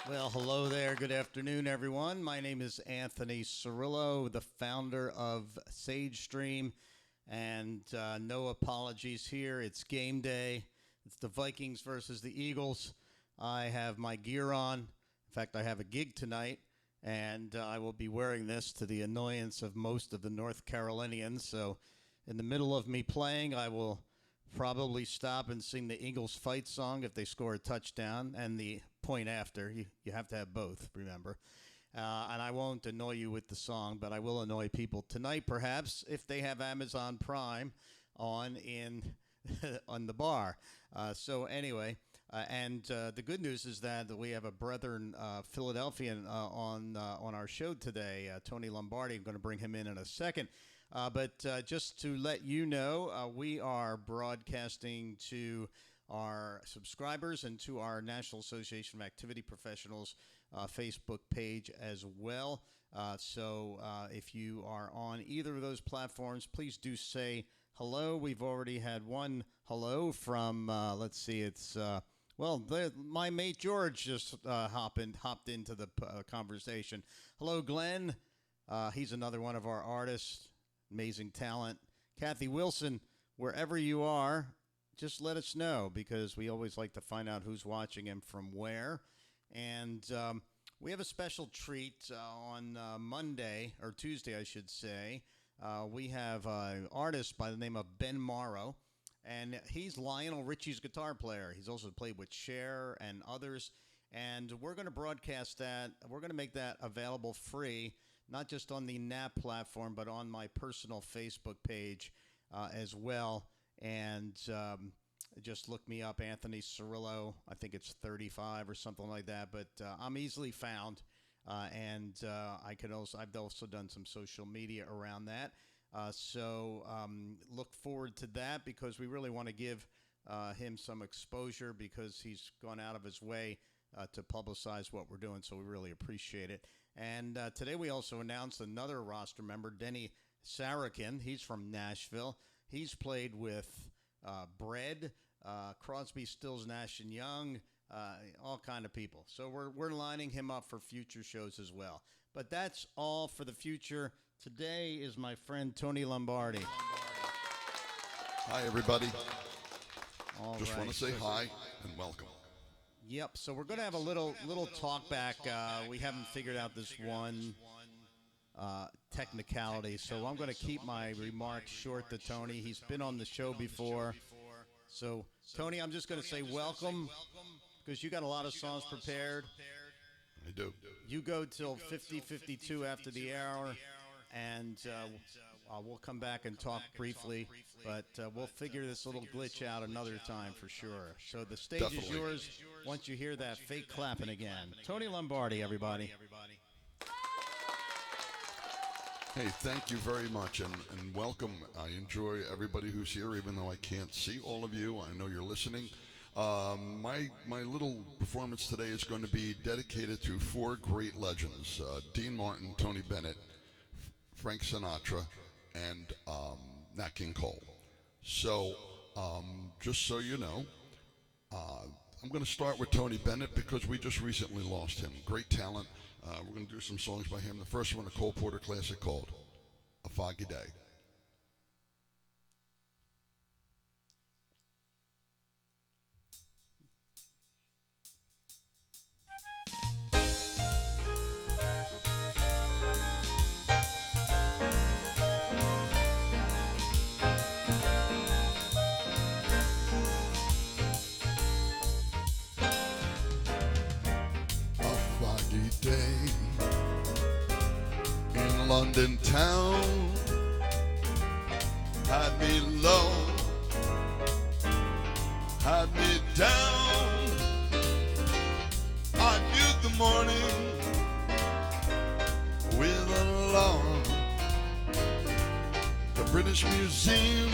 Well, hello there. Good afternoon, everyone. My name is Anthony Cirillo, the founder of Sage Stream, and no apologies here. It's game day. It's the Vikings versus the Eagles. I have my gear on. In fact, I have a gig tonight, and I will be wearing this to the annoyance of most of the North Carolinians. So in the middle of me playing, I will probably stop and sing the Eagles fight song if they score a touchdown, and the point after. You have to have both, remember. And I won't annoy you with the song, but I will annoy people tonight, perhaps, if they have Amazon Prime on in on the bar. So anyway, the good news is that we have a brethren Philadelphian on our show today, Tony Lombardi. I'm going to bring him in a second. But just to let you know, we are broadcasting to our subscribers and to our National Association of Activity Professionals Facebook page as well. So if you are on either of those platforms, please do say hello. We've already had one hello from, let's see, it's, my mate George just hopped into the conversation. Hello, Glenn. He's another one of our artists. Amazing talent. Kathy Wilson, wherever you are, just let us know, because we always like to find out who's watching and from where. And we have a special treat on Monday, or Tuesday, I should say. We have an artist by the name of Ben Morrow, and he's Lionel Richie's guitar player. He's also played with Cher and others. And we're going to broadcast that. We're going to make that available free, not just on the NAP platform, but on my personal Facebook page as well. And just look me up, Anthony Cirillo. I think it's 35 or something like that. But I'm easily found, and I've also done some social media around that. So look forward to that, because we really want to give him some exposure, because he's gone out of his way to publicize what we're doing. So we really appreciate it. And today we also announced another roster member, Denny Sarakin. He's from Nashville. He's played with Bread, Crosby, Stills, Nash & Young, all kind of people. So we're lining him up for future shows as well. But that's all for the future. Today is my friend Tony Lombardi. Hi, everybody. All Just want right. to say hi and welcome. Yep. So we're going to have a little talk back. We haven't figured out this one technicality, so I'm going to keep my remarks short to Tony. He's been on the show before. So, Tony, I'm just going to say welcome because you got a lot of songs prepared. I do. You go till 50:52 after the hour, and we'll come back and talk briefly, but we'll figure this little glitch out another time for sure. So the stage is yours once you hear that fake clapping again. Tony Lombardi, everybody. Hey, thank you very much and welcome. I enjoy everybody who's here, even though I can't see all of you. I know you're listening. My little performance today is going to be dedicated to four great legends: Dean Martin, Tony Bennett, Frank Sinatra, and Nat King Cole. So, just so you know, I'm going to start with Tony Bennett because we just recently lost him. Great talent. We're going to do some songs by him. The first one, a Cole Porter classic called A Foggy Day. Day in London town had me low, had me down. I viewed the morning with alarm. The British Museum,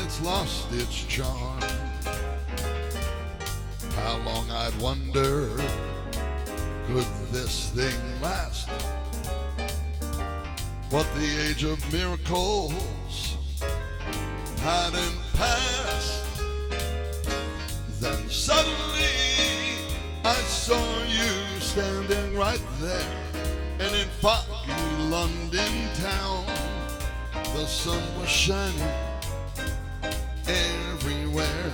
it's lost its charm. How long I'd wonder, could this thing last? But the age of miracles hadn't passed. Then suddenly I saw you standing right there. And in foggy London town, the sun was shining everywhere.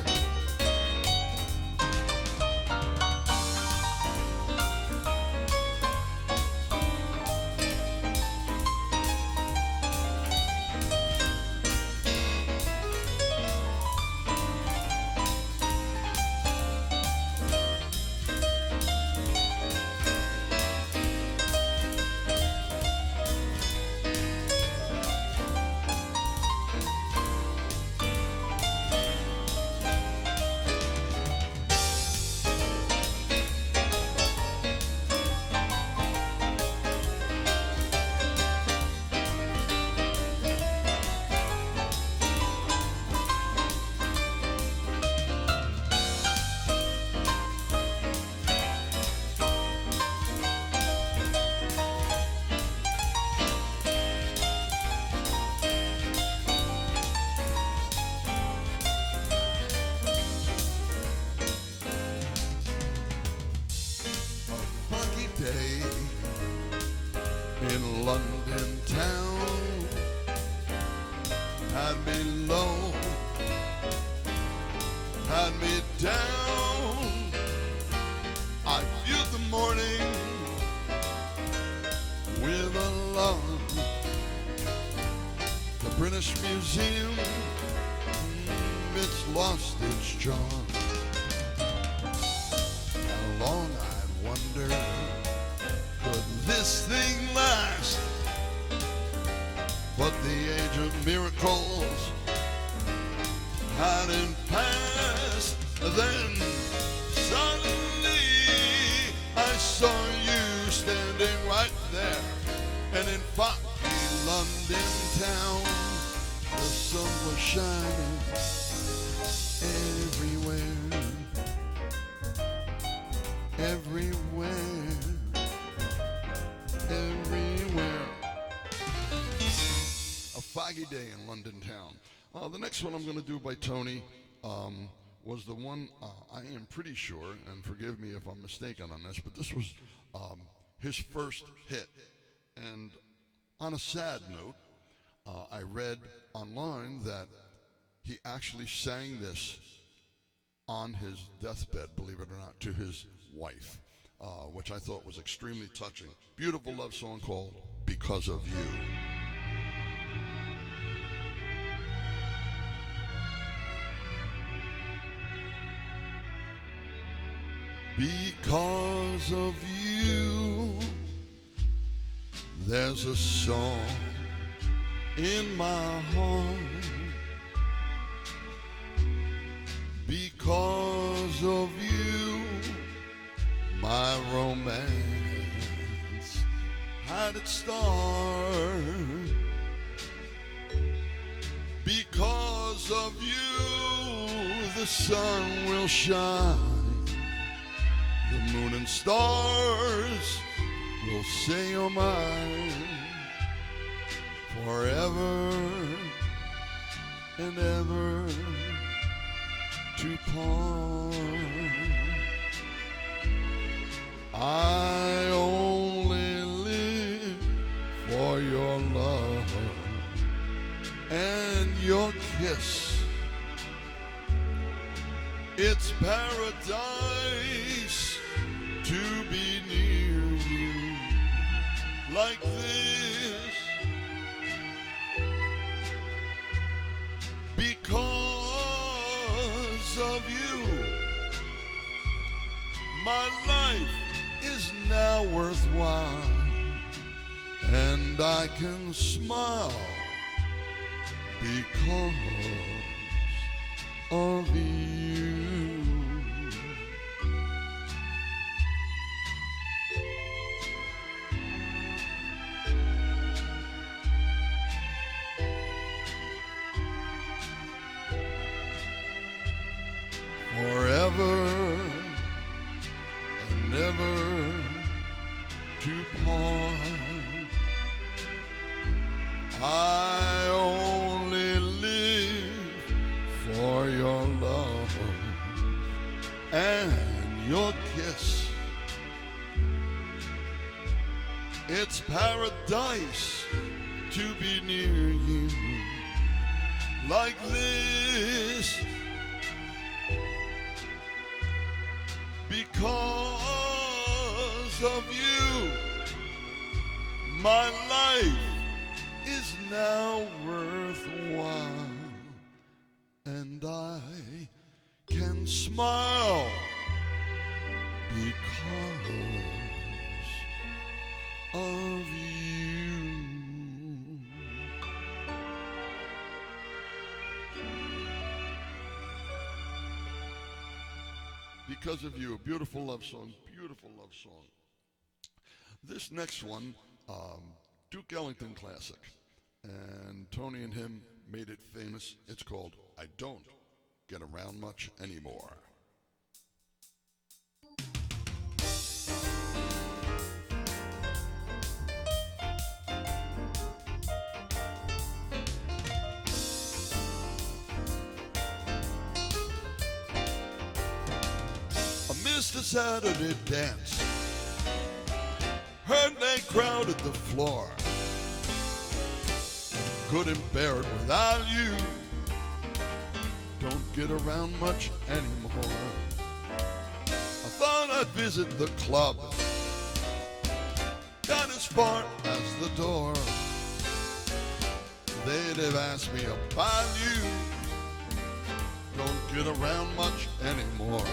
In London town, had me low, had me down. I viewed the morning with alarm. The British Museum, it's lost its charm. How long I'd wonder, could this thing last? But the age of miracles hadn't passed. Then suddenly I saw you standing right there. And in foggy London town, the sun was shining everywhere. Everywhere. Everywhere. A foggy day in London town. The next one I'm going to do by Tony was the one I am pretty sure, and forgive me if I'm mistaken on this, but this was his first hit. And on a sad note, I read online that he actually sang this on his deathbed, believe it or not, to his wife, which I thought was extremely touching. Beautiful love song called Because of You. Because of you, there's a song in my heart. Because of you, my romance had its start. Because of you, the sun will shine. The moon and stars will say you're mine forever and ever to part. I only live for your love and your kiss. It's paradise to be near you like this, because of you my life is now worthwhile, and I can smile because of you. Forever and never to part. I only live for your love and your kiss. It's paradise to be near you like this, because of you my life is now worthwhile, and I can smile because of you. Because of you, a beautiful love song, beautiful love song. This next one, Duke Ellington classic, and Tony and him made it famous. It's called I Don't Get Around Much Anymore. I missed a Saturday dance, heard they crowded the floor. Couldn't bear it without you. Don't get around much anymore. I thought I'd visit the club, got as far as the door. They'd have asked me about you. Don't get around much anymore.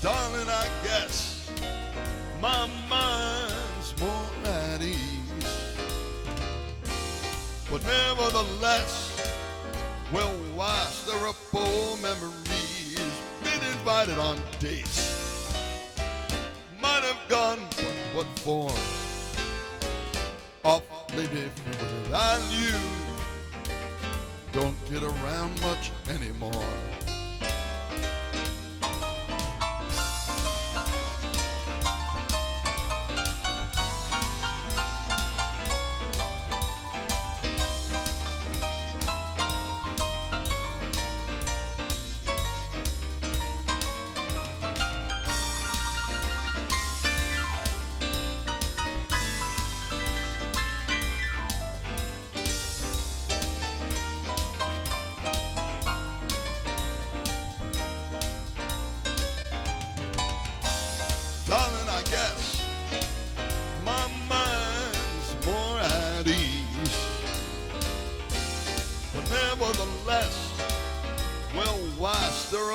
Darling, I guess my mind's more at ease, but nevertheless, well, why stir up old memories? Been invited on dates, might have gone, but what for? Awfully different without you. Don't get around much anymore.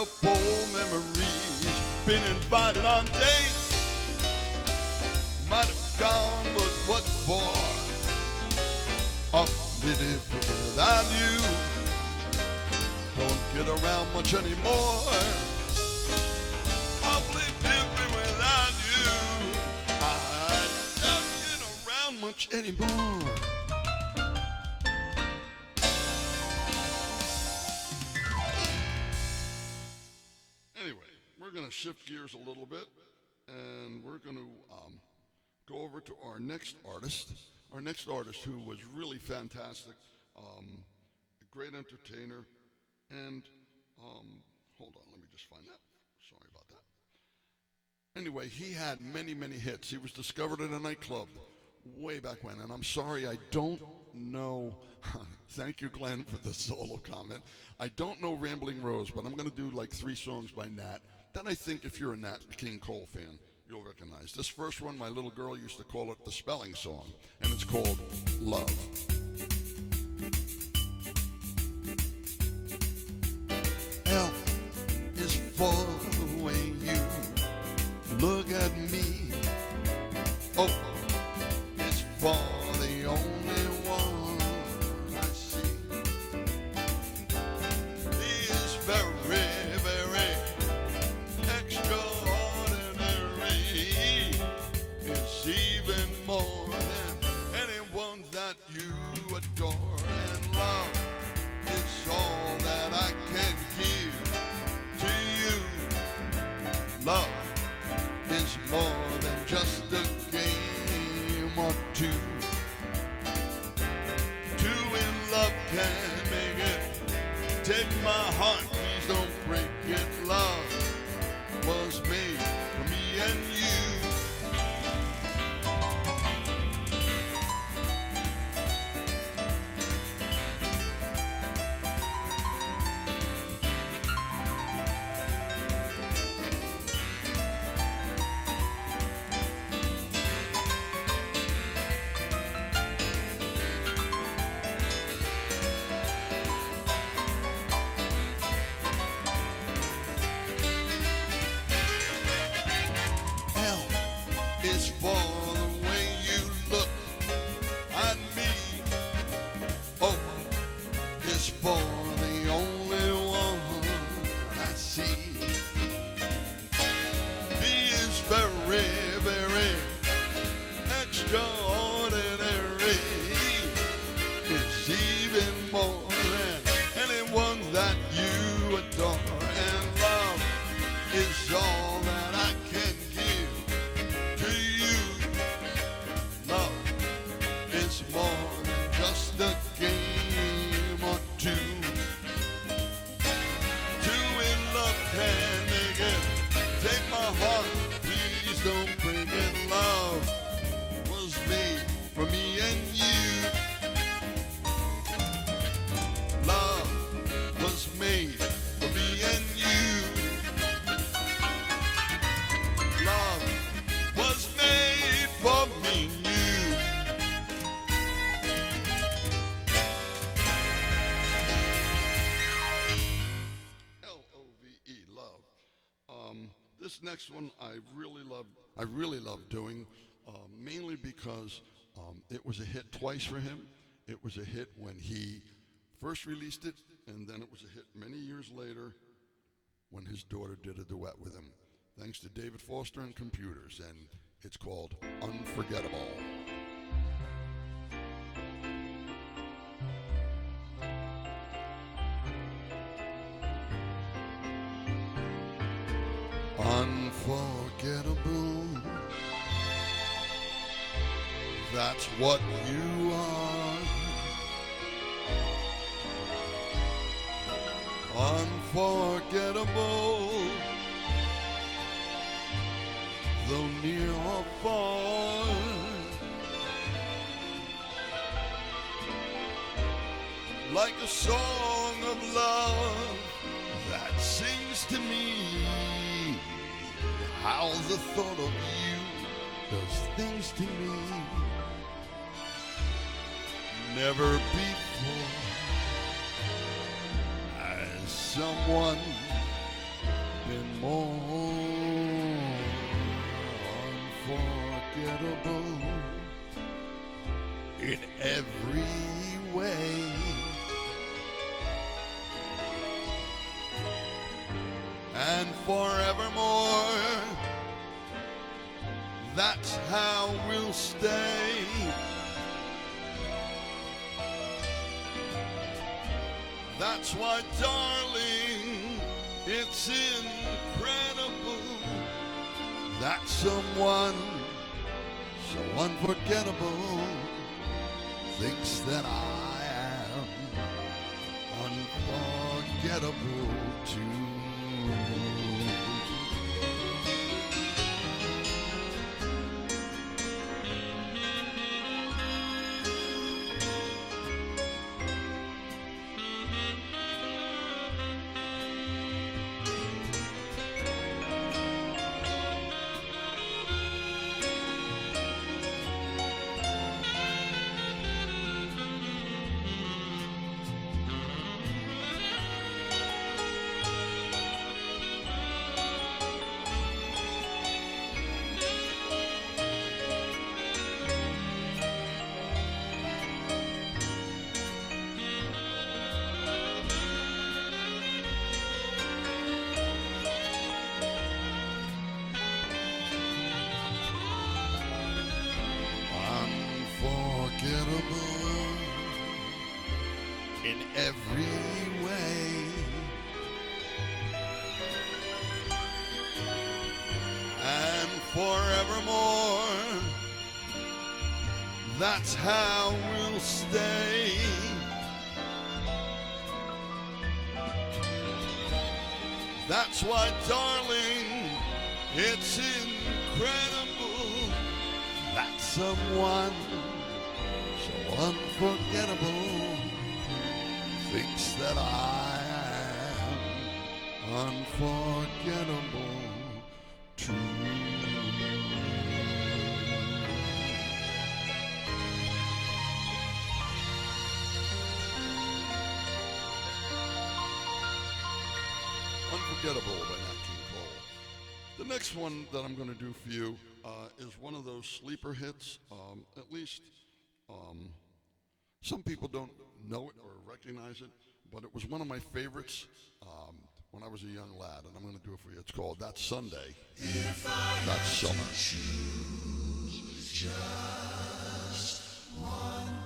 terrible memories. Been invited on dates, might have gone, but what for? Up with it without you. Don't get around much anymore. Awfully different without you. I don't get around much anymore. Anyway, we're going to shift gears a little bit, and we're going to go over to our next artist. Our next artist, who was really fantastic, a great entertainer, and hold on, let me just find that. Sorry about that. Anyway, he had many, many hits. He was discovered in a nightclub way back when, and I'm sorry, I don't know. Thank you, Glenn, for the solo comment. I don't know Rambling Rose, but I'm going to do like 3 songs by Nat that I think if you're a Nat King Cole fan, you'll recognize. This first one, my little girl used to call it the spelling song, and it's called Love. L is for the way you look at me. O is for the only one I see. He is very, very extraordinary. It's even more than anyone that you adore. And love is all that I can give to you. Love is more than just a game or two. Two in love can make it. Take my heart, please don't break it. Love was made for me and you. L is for the way you look at me. O is for the only one I see. B is very, very extraordinary. It's even more than anyone that you adore. And love is all that I can give to you. Love is more than just a game or two. Two in love can make it. Take my heart, please don't break it. Love was made for me and you. Love was made for me and you. Love was made for me and you. L-O-V-E, love. This next one I really love doing, mainly because it was a hit twice for him. It was a hit when he first released it, and then it was a hit many years later when his daughter did a duet with him, thanks to David Foster and Computers, and it's called Unforgettable. Unforgettable, that's what you are. Unforgettable, though near or far. Like a song of love that sings to me. How the thought of you does things to me. Never before has someone been more unforgettable in every way. And forevermore, that's how we'll stay. That's why, darling, it's incredible that someone so unforgettable thinks that I am unforgettable too. Unforgettable in every way, and forevermore, that's how we'll stay. That's why, darling, it's incredible that someone so unforgettable thinks that I am unforgettable too. Unforgettable by Nat King Cole. The next one that I'm going to do for you is one of those sleeper hits. At least some people don't know it or recognize it, but it was one of my favorites when I was a young lad, and I'm going to do it for you. It's called That Sunday, That Summer. Choose just one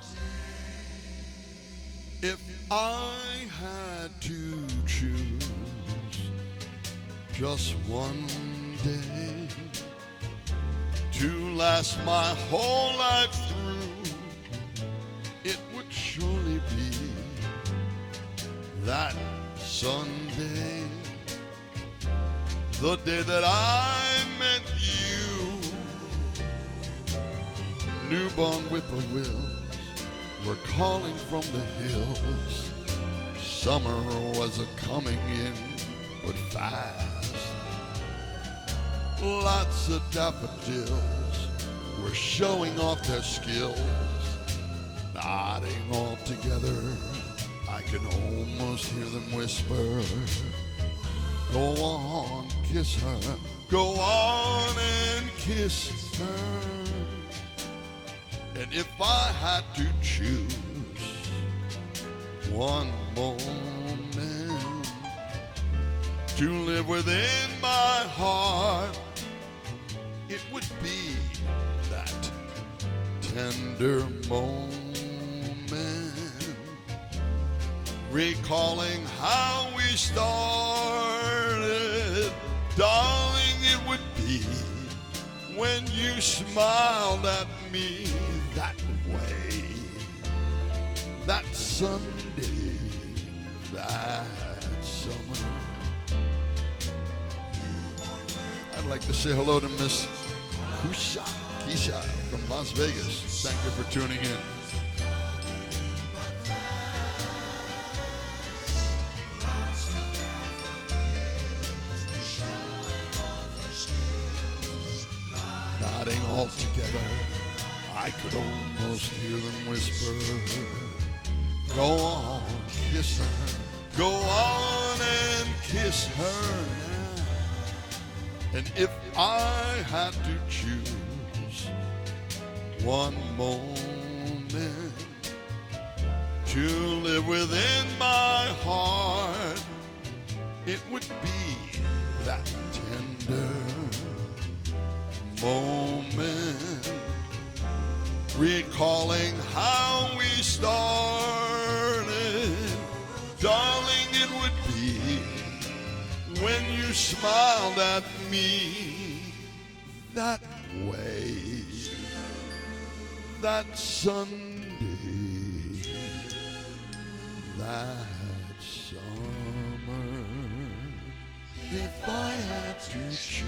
day. If I had to choose just one day to last my whole life through, it would surely be that Sunday, the day that I met you. Newborn whippoorwills were calling from the hills. Summer was a-coming in, but fast. Lots of daffodils were showing off their skills. Nodding all together, I can almost hear them whisper, go on, kiss her, go on and kiss her. And if I had to choose one moment to live within my heart, it would be that tender moment, recalling how we started. Darling, it would be when you smiled at me that way, that Sunday, that summer. I'd like to say hello to Miss Keisha from Las Vegas. Thank you for tuning in. Nodding all together, I could almost hear them whisper, go on, kiss her, go on and kiss her now. And if I had to choose one moment to live within my heart, it would be that tender moment, recalling how we started. Darling, it would be when you smiled at me that way, that Sunday, that summer. If I had to choose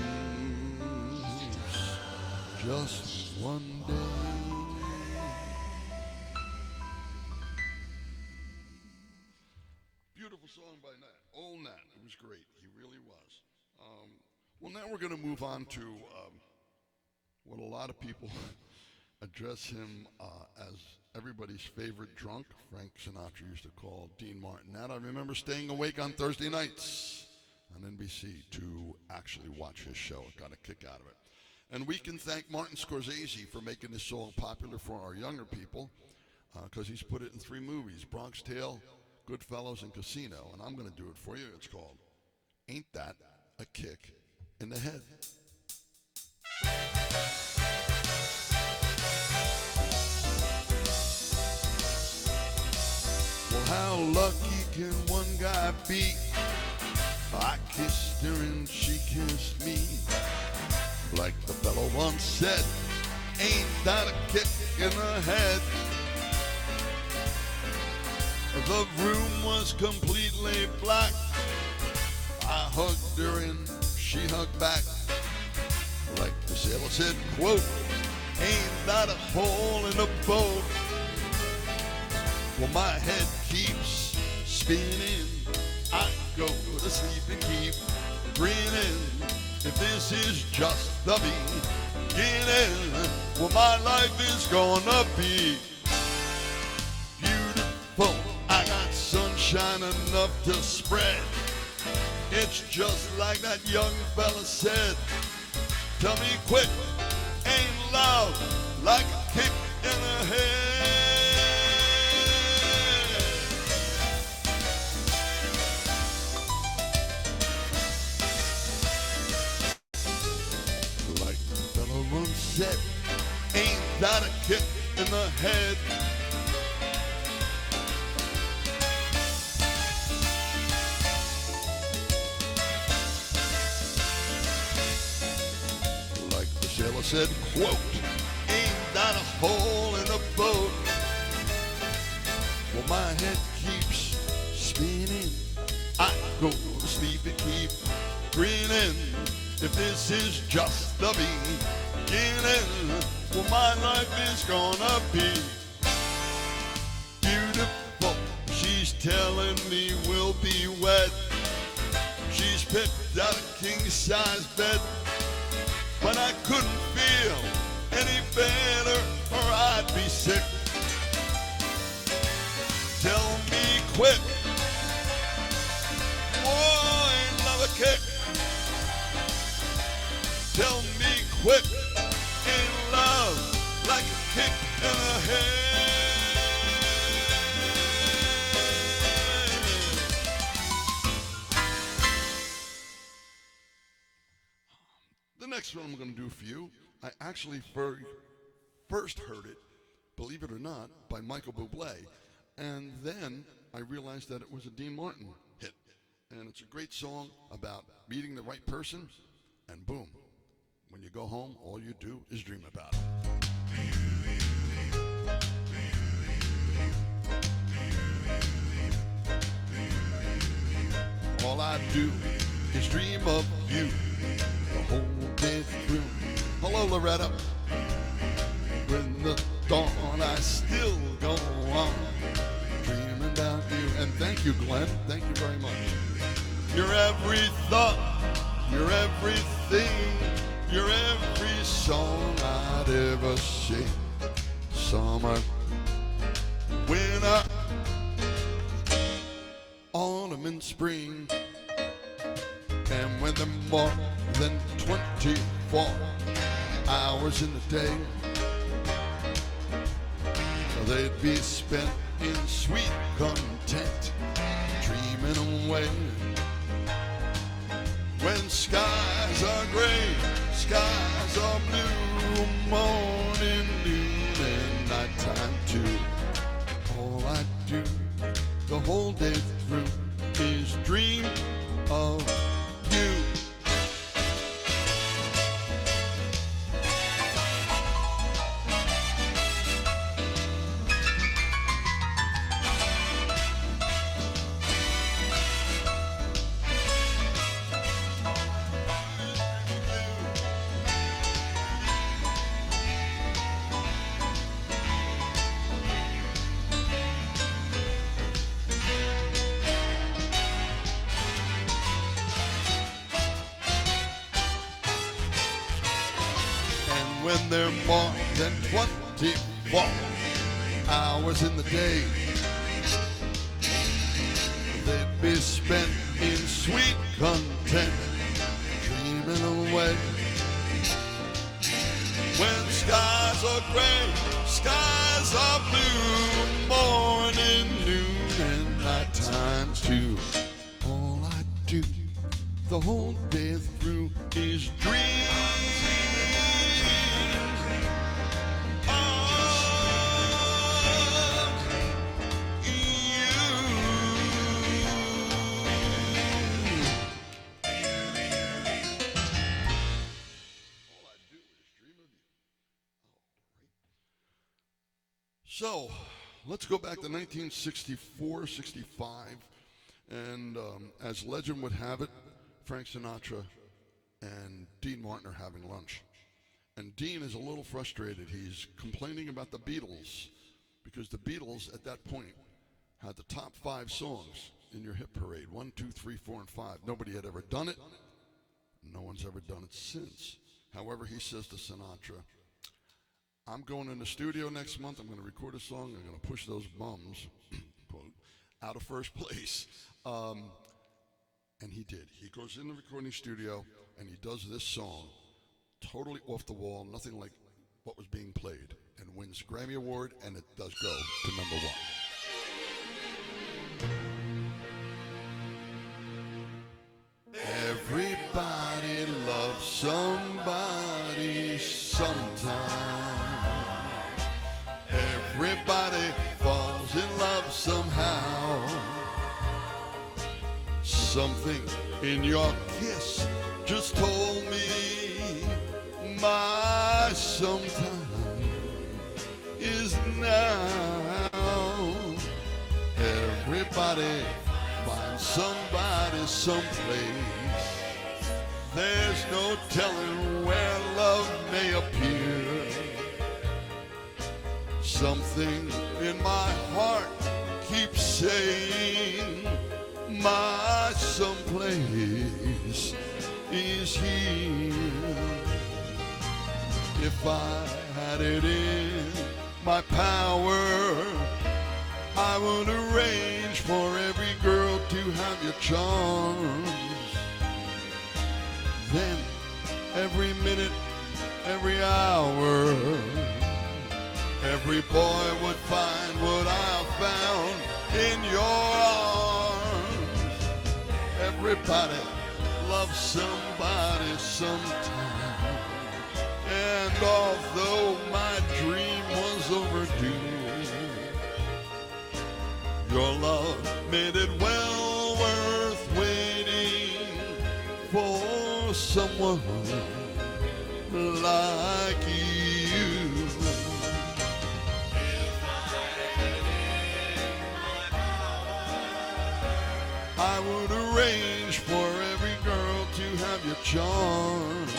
just one day. Beautiful song by Nat. Old Nat. It was great. He really was. Well, now we're going to move on to what a lot of people address him as everybody's favorite drunk. Frank Sinatra used to call Dean Martin that. I remember staying awake on Thursday nights on NBC to actually watch his show. I got a kick out of it. And we can thank Martin Scorsese for making this song popular for our younger people, because he's put it in 3 movies, Bronx Tale, Goodfellas, and Casino. And I'm going to do it for you. It's called Ain't That a Kick in the Head. Well, how lucky can one guy be? I kissed her and she kissed me. Like the fellow once said, ain't that a kick in the head? The room was completely black. I hugged her and she hugged back. Like the sailor said, quote, ain't that a hole in the boat? Well, my head keeps spinning. I go to sleep and keep grinning. If this is just the beginning, well, my life is gonna be beautiful. I got sunshine enough to spread. It's just like that young fella said. Tell me quick, ain't love like a kick in the head? Like the fella once said, ain't that a kick in the head? Sailor said, quote, ain't that a hole in the boat? Well, my head keeps spinning. I go to sleep and keep grinning. If this is just the beginning, well, my life is gonna be beautiful. She's telling me we'll be wed. She's picked out a king-size bed. But I couldn't feel any better or I'd be sick. Tell me quick, oh, ain't love a kick? Tell me quick, ain't love like a kick in the head? The next one I'm going to do for you, I actually first heard it, believe it or not, by Michael Bublé. And then I realized that it was a Dean Martin hit. And it's a great song about meeting the right person. And boom, when you go home, all you do is dream about it. All I do is dream of you. The whole day through. Hello, Loretta. When the dawn, I still go on dreaming about you. And thank you, Glenn. Thank you very much. You're every thought. You're everything. You're every song I'd ever sing. Summer, winter, autumn and spring. And when the morning than 24 hours in the day. They'd be spent in sweet content, dreaming away. When skies are gray, skies are blue, morning, noon, and nighttime too. All I do the whole day through is dream of you. When they're more than 24 hours in the day, they'd be spent in sweet content, dreaming away. When skies are gray, skies are blue, morning, noon, and nighttime too. All I do the whole day through is dream. So, let's go back to 1964, 65, and as legend would have it, Frank Sinatra and Dean Martin are having lunch. And Dean is a little frustrated. He's complaining about the Beatles, because the Beatles at that point had the top 5 songs in your hit parade, 1, 2, 3, 4, and 5. Nobody had ever done it. No one's ever done it since. However, he says to Sinatra, I'm going in the studio next month. I'm going to record a song. I'm going to push those bums, quote, out of first place. And he did. He goes in the recording studio and he does this song, totally off the wall, nothing like what was being played, and wins the Grammy Award, and it does go to #1. Everybody loves somebody sometime. Everybody falls in love somehow. Something in your kiss just told me my sometime is now. Everybody finds somebody someplace. There's no telling where love may appear. Something in my heart keeps saying my someplace is here. If I had it in my power, I would arrange for every girl to have your charms. Then every minute, every hour, every boy would find what I found in your arms. Everybody loves somebody sometime. And although my dream was overdue, your love made it well worth waiting for someone like you. I would arrange for every girl to have your charms.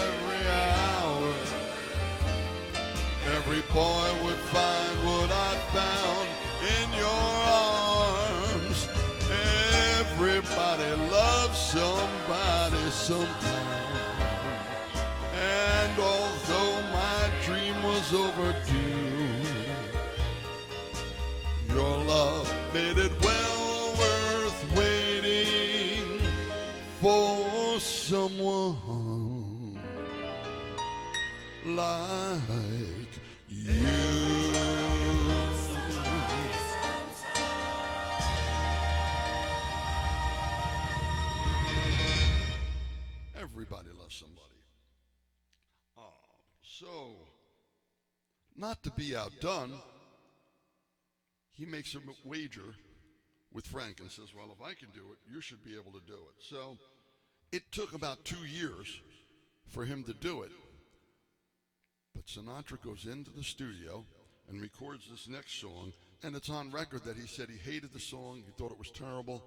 Every hour, every boy would find what I found in your arms. Everybody loves somebody sometime. And although my dream was overdue, your love made it well worth waiting someone like you. Everybody loves somebody. So, not to be outdone, he makes a wager with Frank and says, well, if I can do it, you should be able to do it. So it took about 2 years for him to do it. But Sinatra goes into the studio and records this next song, and it's on record that he said he hated the song, he thought it was terrible,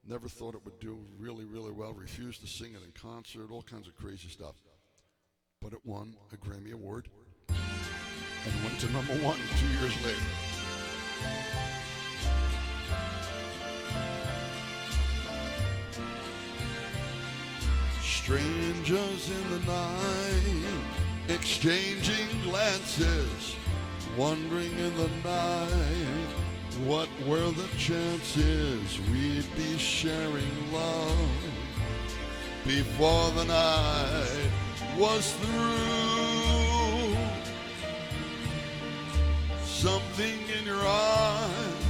never thought it would do really, really well, refused to sing it in concert, all kinds of crazy stuff. But it won a Grammy Award and went to #1 2 years later. Strangers in the night, exchanging glances, wondering in the night, what were the chances we'd be sharing love before the night was through. Something in your eyes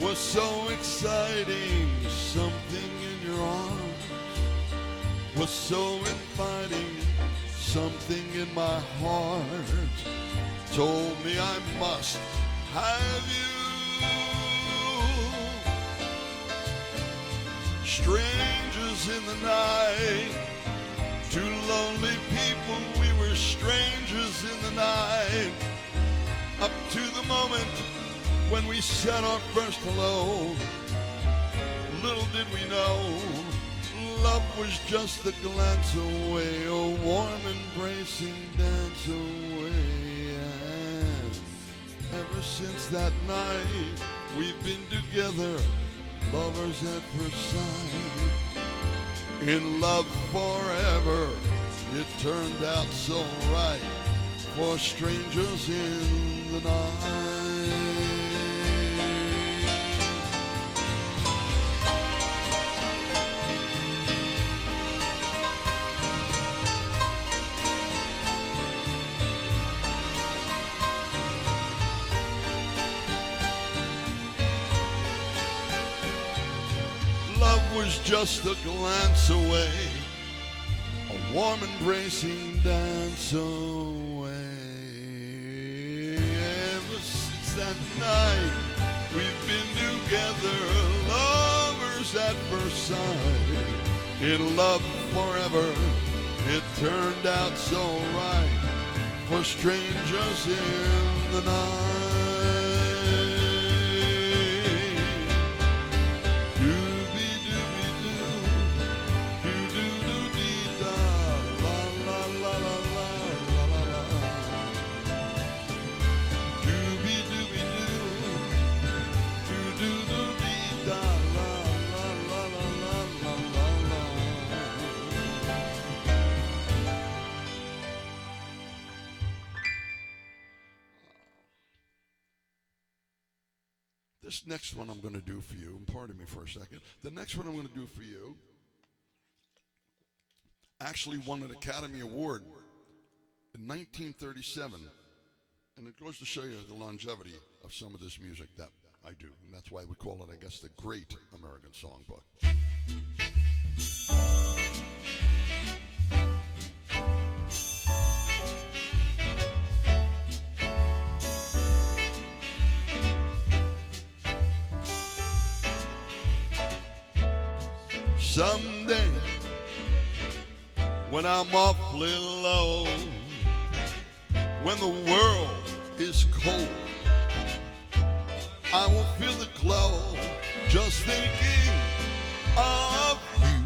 was so exciting, something in your eyes was so inviting, something in my heart told me I must have you. Strangers in the night, two lonely people, we were strangers in the night, up to the moment when we said our first hello. Little did we know, love was just a glance away, a warm embracing dance away. And ever since that night, we've been together, lovers at first sight, in love forever. It turned out so right for strangers in the night. Love was just a glance away, a warm embracing dance away. Ever since that night, we've been together, lovers at first sight, in love forever. It turned out so right for strangers in the night. This next one I'm going to do for you, and pardon me for a second, the next one I'm going to do for you actually won an Academy Award in 1937, and it goes to show you the longevity of some of this music that I do, and that's why we call it, I guess, the Great American Songbook. Someday, when I'm awfully low, when the world is cold, I will feel the glow just thinking of you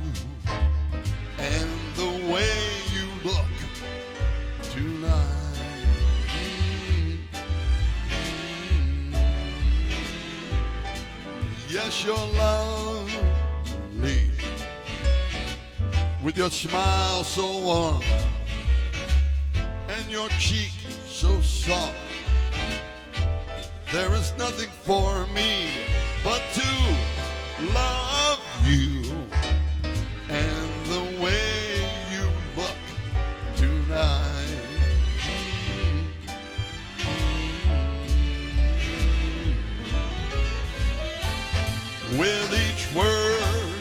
and the way you look tonight. Yes, your love me, with your smile so warm and your cheek so soft. There is nothing for me but to love you and the way With each word,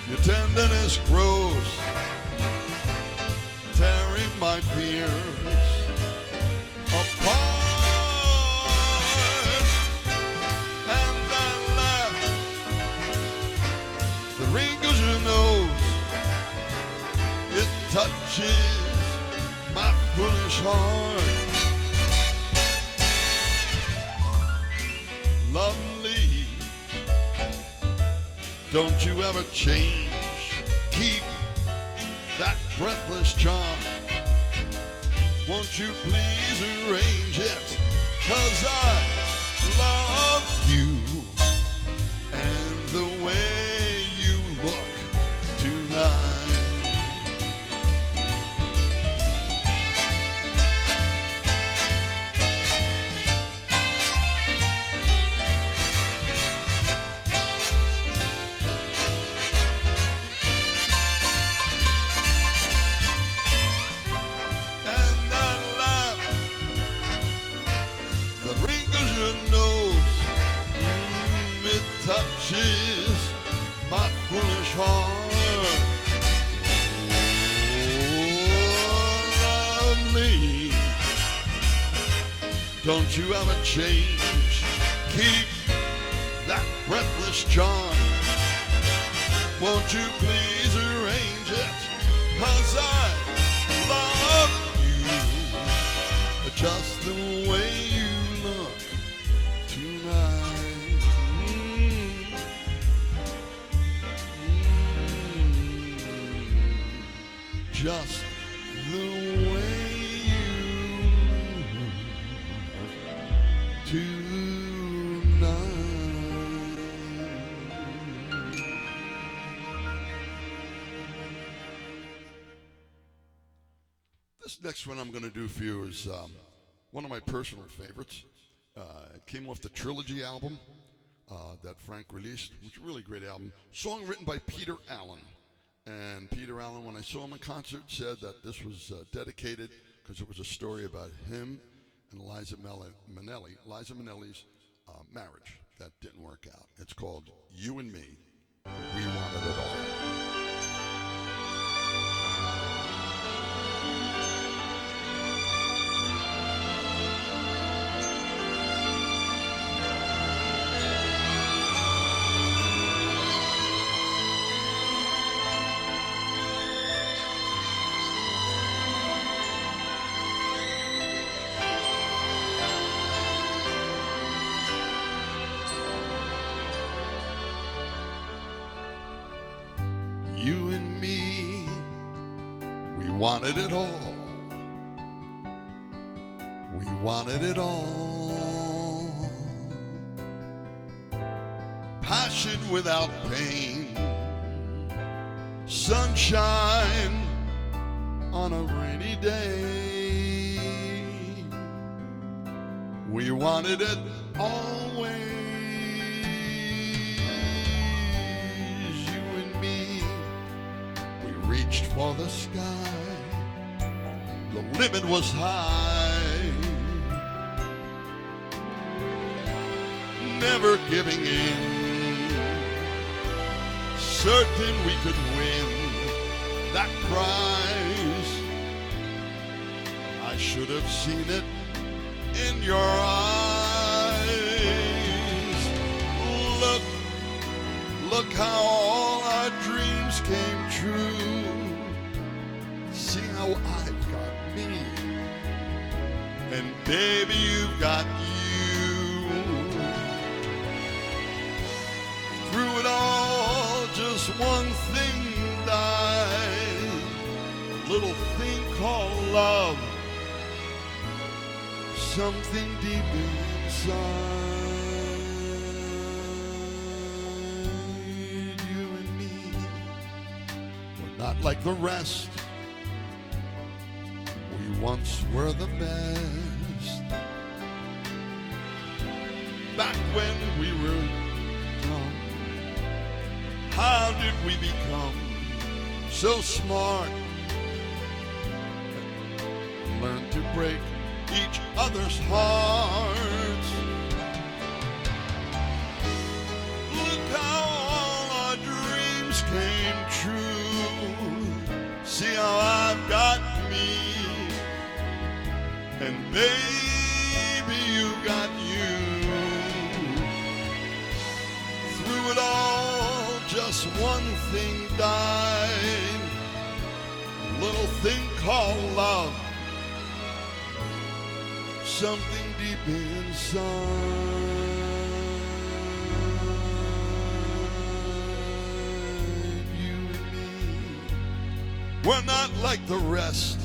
your tenderness grows, tearing my fears apart. And that laugh that wrinkles your nose, it touches my foolish heart. Lovely, don't you ever change. Keep that breathless charm. Won't you please arrange it? 'Cause I love you and the way you look tonight. Touches my foolish heart. Oh, lovely, don't you ever change. Keep that breathless charm. Won't you please arrange it? 'Cause I love you just the way you look tonight. Just the way you look tonight. This next one I'm going to do for you is one of my personal favorites. It came off the Trilogy album that Frank released, which is a really great album. Song written by Peter Allen. And Peter Allen, when I saw him in concert, said that this was dedicated because it was a story about him and Liza Minnelli's marriage that didn't work out. It's called You and Me, We Wanted It All. You and me, we wanted it all. We wanted it all. Passion without pain, sunshine on a rainy day. We wanted it always. Reached for the sky, the limit was high, never giving in, certain we could win that prize. I should have seen it in your eyes. Look how all our dreams came true. See how I've got me, and baby, you've got you. Through it all, just one thing died, a little thing called love, something deep inside. You and me, we're not like the rest. We once were the best. Back when we were young, how did we become so smart? Learn to break each other's hearts. came true. See how I've got me, and baby, you got you. Through it all, just one thing died, a little thing called love, something deep inside. We're not like the rest.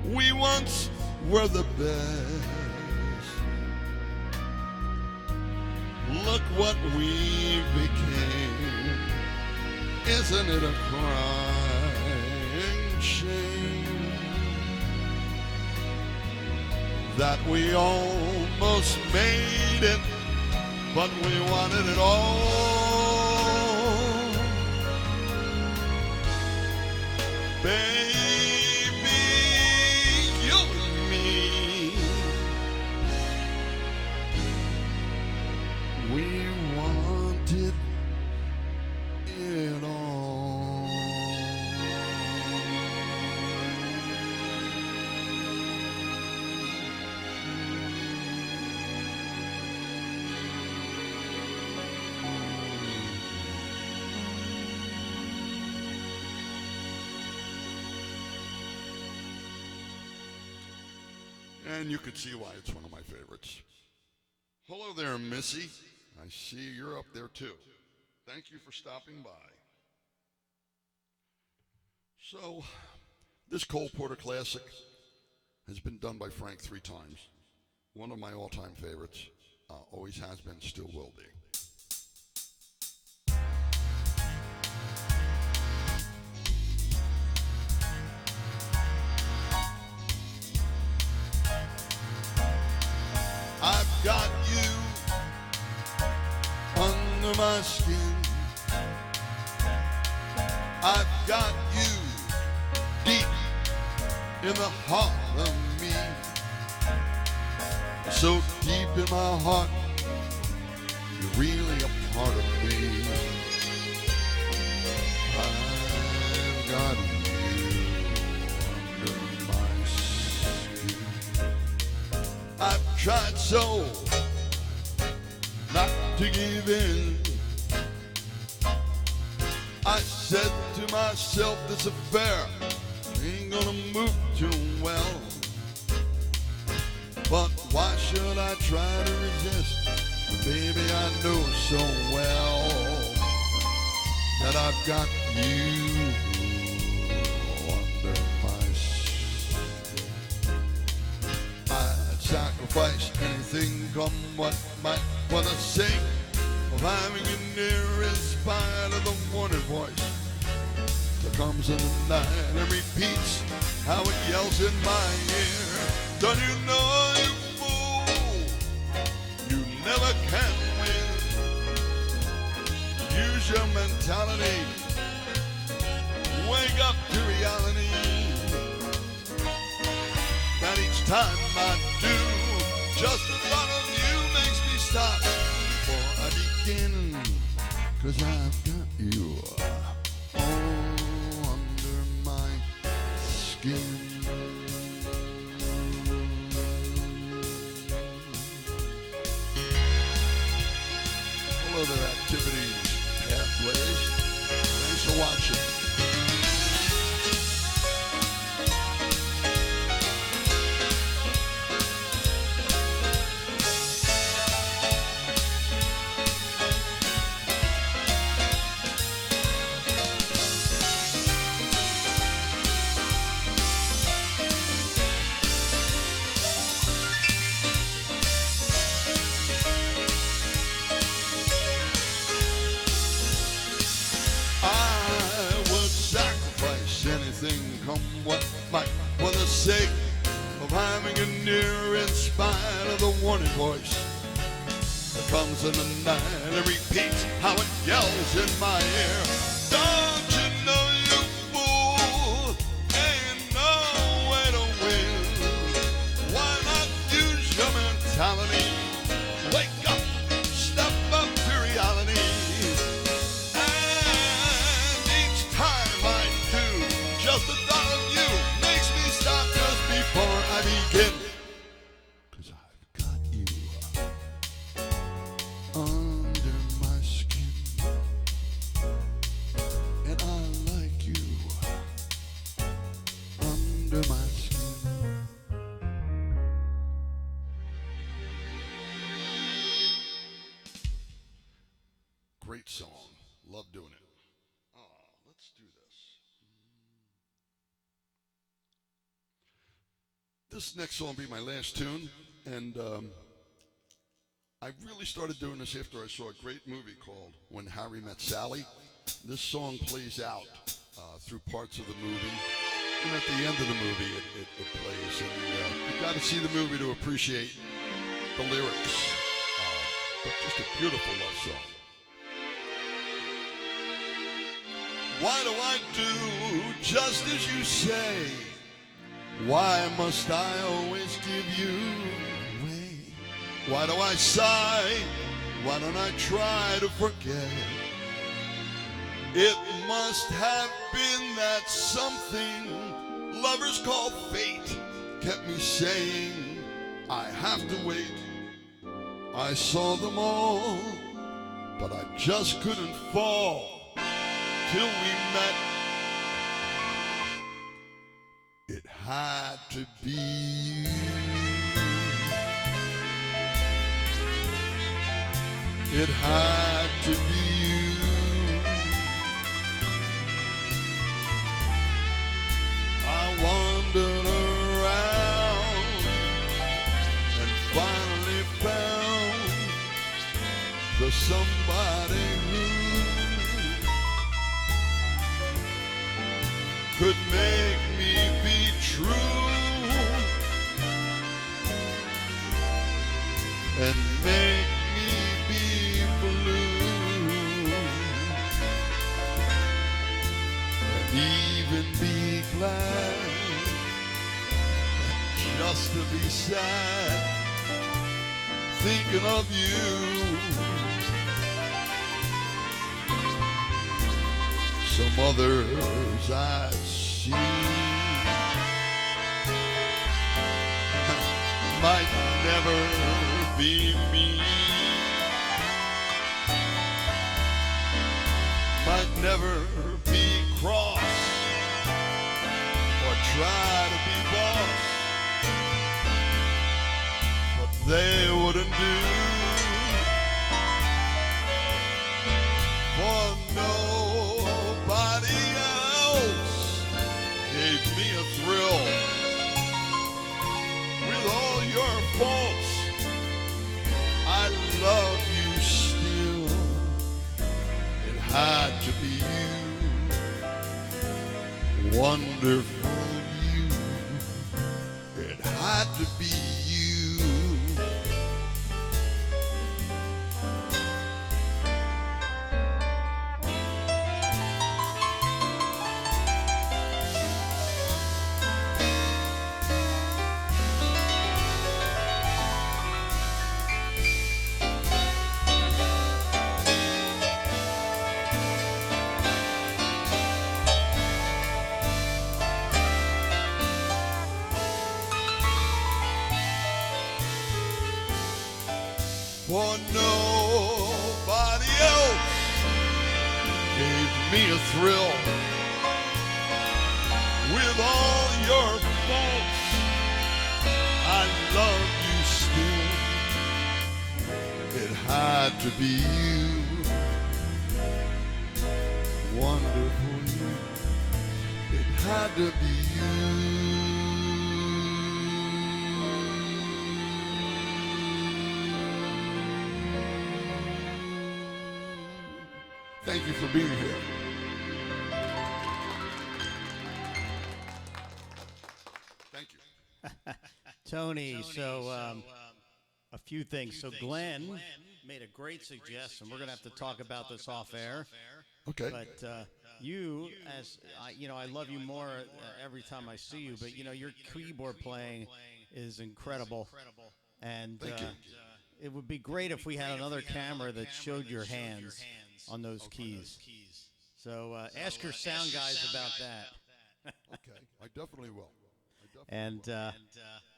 We once were the best. Look what we became. Isn't it a crying shame that we almost made it, but we wanted it all? Baby, you and me, we wanted it all. And you can see why it's one of my favorites. Hello there, Missy. I see you're up there too. Thank you for stopping by. So, this Cole Porter classic has been done by Frank 3 times. One of my all-time favorites. Always has been, still will be. I've got you under my skin. I've got you deep in the heart of me. So deep in my heart, you're really a part of me. I've got you under my skin. I've tried so not to give in. I said to myself, this affair ain't gonna move too well. But why should I try to resist? Baby, I know so well that I've got you under my skin. I'd sacrifice anything, come what might, for the sake of having you near, in spite of the warning voice that comes in the night and repeats how it yells in my ear. Don't you know, you fool, you never can win. Use your mentality, wake up to reality. That each time I do, just the thought of you makes me stop before I begin. 'Cause I've got you all under my skin. All other activities, pathways. Thanks for watching. Come what might, for the sake of having you near, in spite of the warning voice that comes in the night and repeats how it yells in my ear. Don't you know, you fool, ain't no way to win. Why not use your mentality? Wake up, step up to reality. I begin. 'Cause I've got you under my skin, and I like you under my skin. Great song. Love doing it. Let's do this. This next song will be my last tune, and I really started doing this after I saw a great movie called When Harry Met Sally. This song plays out through parts of the movie, and at the end of the movie it plays, and you've got to see the movie to appreciate the lyrics. But just a beautiful love song. Why do I do just as you say? Why must I always give you away? Why do I sigh? Why don't I try to forget? It must have been that something lovers call fate kept me saying I have to wait. I saw them all, but I just couldn't fall till we met. It had to be you. It had to be you. I wandered around and finally found the somebody who could make me be true and make me be blue and even be glad just to be sad thinking of you. Some others I see might never be me, might never be cross or try to be boss, but they wouldn't do for nobody else gave me a thrill. With all your faults, I love you still. It had to be you, wonderful you. It had to be you. For nobody else gave me a thrill. With all your faults, I love you still. It had to be you, wonderful you. It had to be you. Thank you for being here. Thank you. Tony, so a few things. So Glenn made a great suggestion. We're going to have to talk about this off air. Okay. But you, as I love you more every time I see you. But your keyboard playing is incredible, and Thank you. it would be great if we had another camera that showed your hands on those keys. So ask your sound guys about that. Okay, I definitely will. And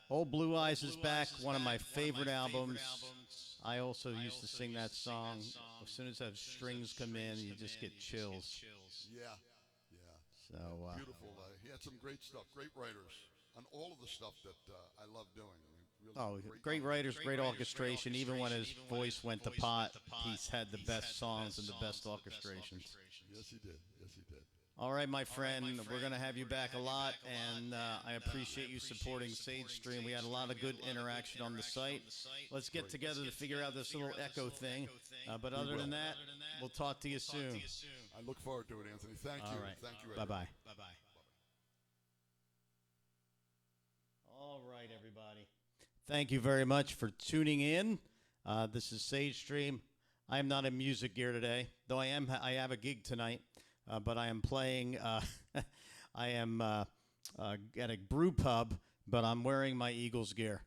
Old Blue Eyes is back, one of my favorite albums. I also used to sing that song. As soon as those strings come in, you just get chills. Yeah. So Beautiful. He had some great stuff, great writers on all of the stuff that I love doing. great writers, great orchestration. Even when his voice went to pot, he's had the best songs and the best orchestrations. Yes, he did. Yes, he did. All right, my friend, we're going to have you back a lot, and I appreciate you supporting Sage Stream. We had a lot of good interaction on the site. Let's get together to figure out this little echo thing. But other than that, we'll talk to you soon. I look forward to it, Anthony. Thank you. All right. Thank you. Bye-bye. All right, everybody. Thank you very much for tuning in. This is Sage Stream. I am not in music gear today, though I have a gig tonight. But I am playing. I am at a brew pub, but I'm wearing my Eagles gear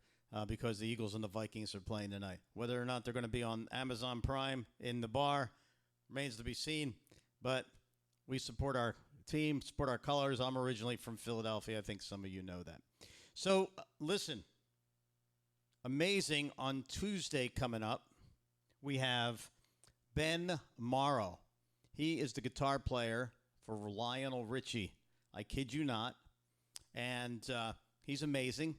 because the Eagles and the Vikings are playing tonight. Whether or not they're going to be on Amazon Prime in the bar remains to be seen. But we support our team, support our colors. I'm originally from Philadelphia. I think some of you know that. So listen, amazing. On Tuesday coming up, we have Ben Morrow. He is the guitar player for Lionel Richie. I kid you not. And he's amazing.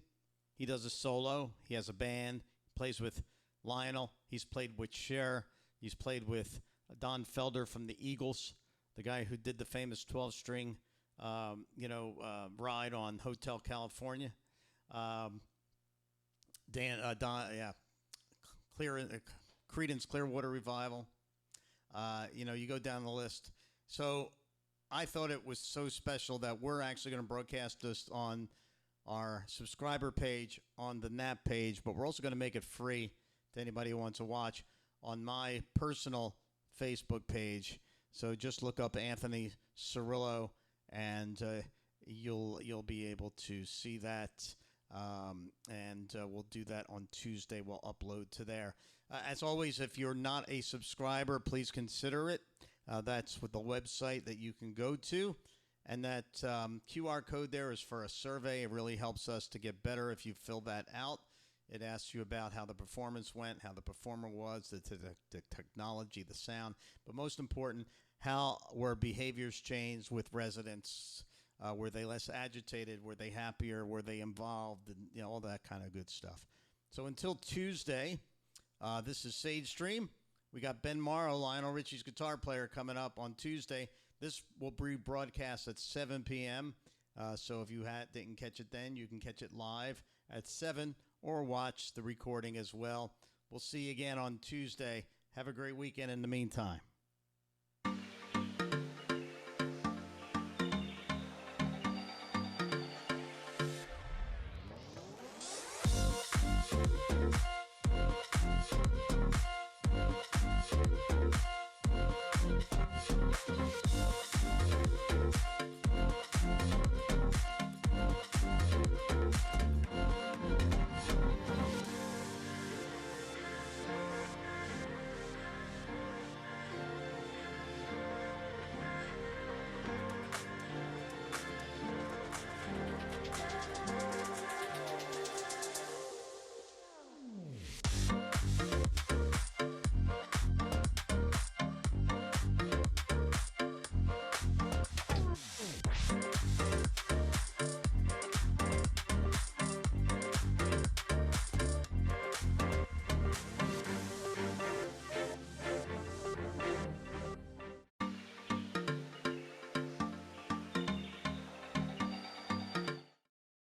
He does a solo. He has a band. Plays with Lionel. He's played with Cher. He's played with Don Felder from the Eagles, the guy who did the famous 12-string, ride on Hotel California. Creedence Clearwater Revival. You go down the list. So I thought it was so special that we're actually going to broadcast this on our subscriber page, on the NAP page, but we're also going to make it free to anybody who wants to watch on my personal Facebook page. So just look up Anthony Cirillo, and you'll be able to see that. We'll do that on Tuesday. We'll upload to there. As always, if you're not a subscriber, please consider it. That's with the website that you can go to. And that QR code there is for a survey. It really helps us to get better if you fill that out. It asks you about how the performance went, how the performer was, the technology, the sound. But most important, how were behaviors changed with residents? Were they less agitated? Were they happier? Were they involved? And, all that kind of good stuff. So until Tuesday, this is Sage Stream. We got Ben Morrow, Lionel Richie's guitar player, coming up on Tuesday. This will be broadcast at 7 p.m. So if you didn't catch it then, you can catch it live at 7 or watch the recording as well. We'll see you again on Tuesday. Have a great weekend in the meantime.